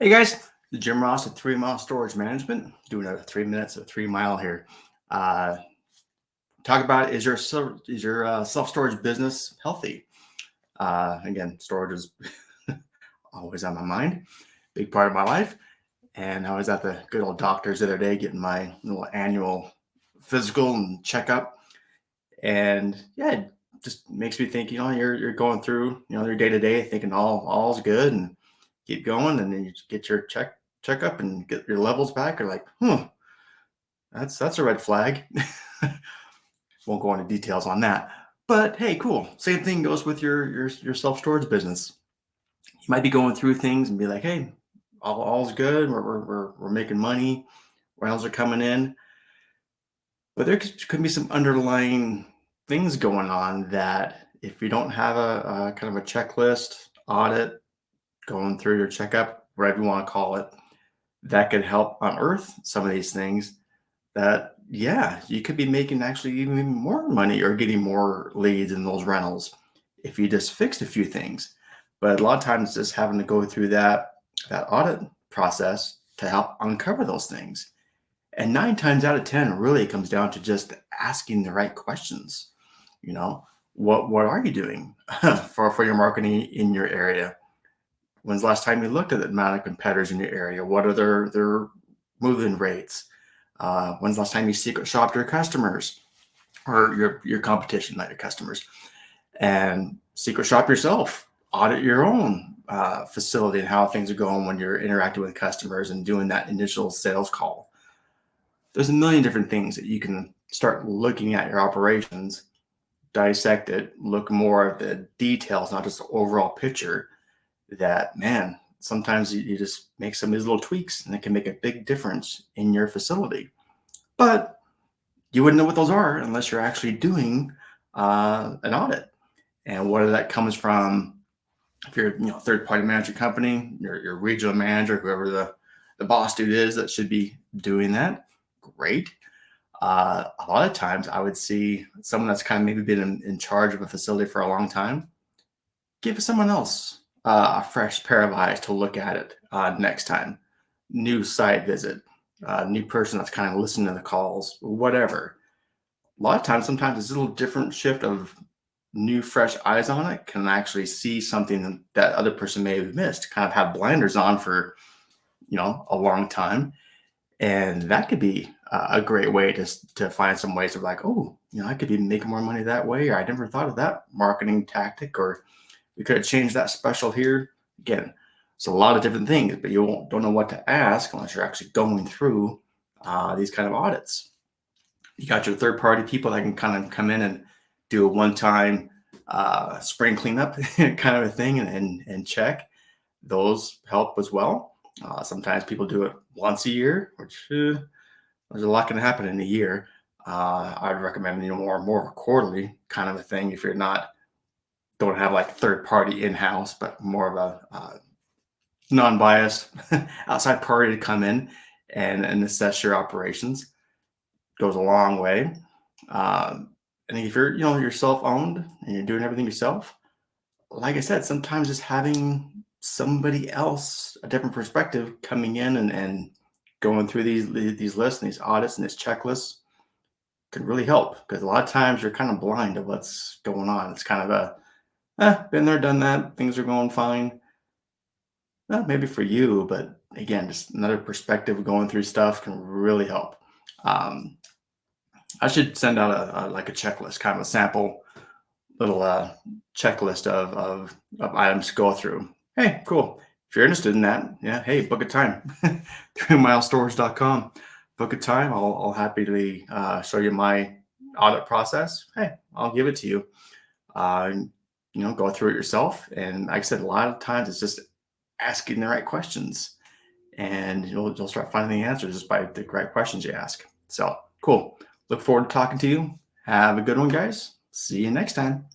Hey guys, Jim Ross at 3 Mile Storage Management. Doing another 3 minutes of 3 Mile here. Uh, talk about is your self storage business healthy? Again, storage is always on my mind, big part of my life. And I was at the good old doctor's the other day getting my little annual physical and checkup, and yeah, it just makes me think. You're going through your day to day, thinking all's good, and keep going, and then you just get your checkup and get your levels back. You're like, that's a red flag. Won't go into details on that. But hey, cool. Same thing goes with your self storage business. You might be going through things and be like, hey, all's good. We're making money. Rounds are coming in, but there could be some underlying things going on that if you don't have a kind of a checklist audit going through your checkup, whatever you want to call it, that could help unearth some of these things that, yeah, you could be making actually even more money or getting more leads in those rentals if you just fixed a few things. But a lot of times just having to go through that audit process to help uncover those things. And 9 times out of 10 really comes down to just asking the right questions. You know, what are you doing for your marketing in your area? When's the last time you looked at the amount of competitors in your area? What are their move-in rates? When's the last time you secret shopped your customers or your competition, not your customers? And secret shop yourself. Audit your own facility and how things are going when you're interacting with customers and doing that initial sales call. There's a million different things that you can start looking at your operations, dissect it, look more at the details, not just the overall picture. That, man, sometimes you just make some of these little tweaks and it can make a big difference in your facility. But you wouldn't know what those are unless you're actually doing an audit. And whether that comes from, if you're third party management company, your regional manager, whoever the boss dude is that should be doing that, great. A lot of times I would see someone that's kind of maybe been in charge of a facility for a long time, give someone else a fresh pair of eyes to look at it next time. New site visit, new person that's kind of listening to the calls, whatever. A lot of times, sometimes it's a little different shift of new, fresh eyes on it can actually see something that other person may have missed, kind of have blinders on for, a long time. And that could be a great way to find some ways of like, oh, I could be making more money that way. Or I never thought of that marketing tactic, or we could have changed that special here. Again, it's a lot of different things, but don't know what to ask unless you're actually going through these kind of audits. You got your third party people that can kind of come in and do a one-time spring cleanup kind of a thing and check. Those help as well. Sometimes people do it once a year, which there's a lot can happen in a year. I'd recommend more of a quarterly kind of a thing if you're not don't have like third party in house, but more of a non-biased outside party to come in and assess your operations. Goes a long way. I think if you're self-owned and you're doing everything yourself, like I said, sometimes just having somebody else, a different perspective, coming in and going through these lists and these audits and these checklists can really help, because a lot of times you're kind of blind to what's going on. It's kind of been there, done that. Things are going fine. Maybe for you, but again, just another perspective of going through stuff can really help. Um, I should send out like a checklist, kind of a sample little checklist of items to go through. Hey, cool. If you're interested in that, yeah, hey, book a time. 3milestorage.com. Book a time. I'll happily show you my audit process. Hey, I'll give it to you. Uh, go through it yourself. And like I said, a lot of times it's just asking the right questions, and you'll start finding the answers just by the right questions you ask. So cool. Look forward to talking to you. Have a good one, guys. See you next time.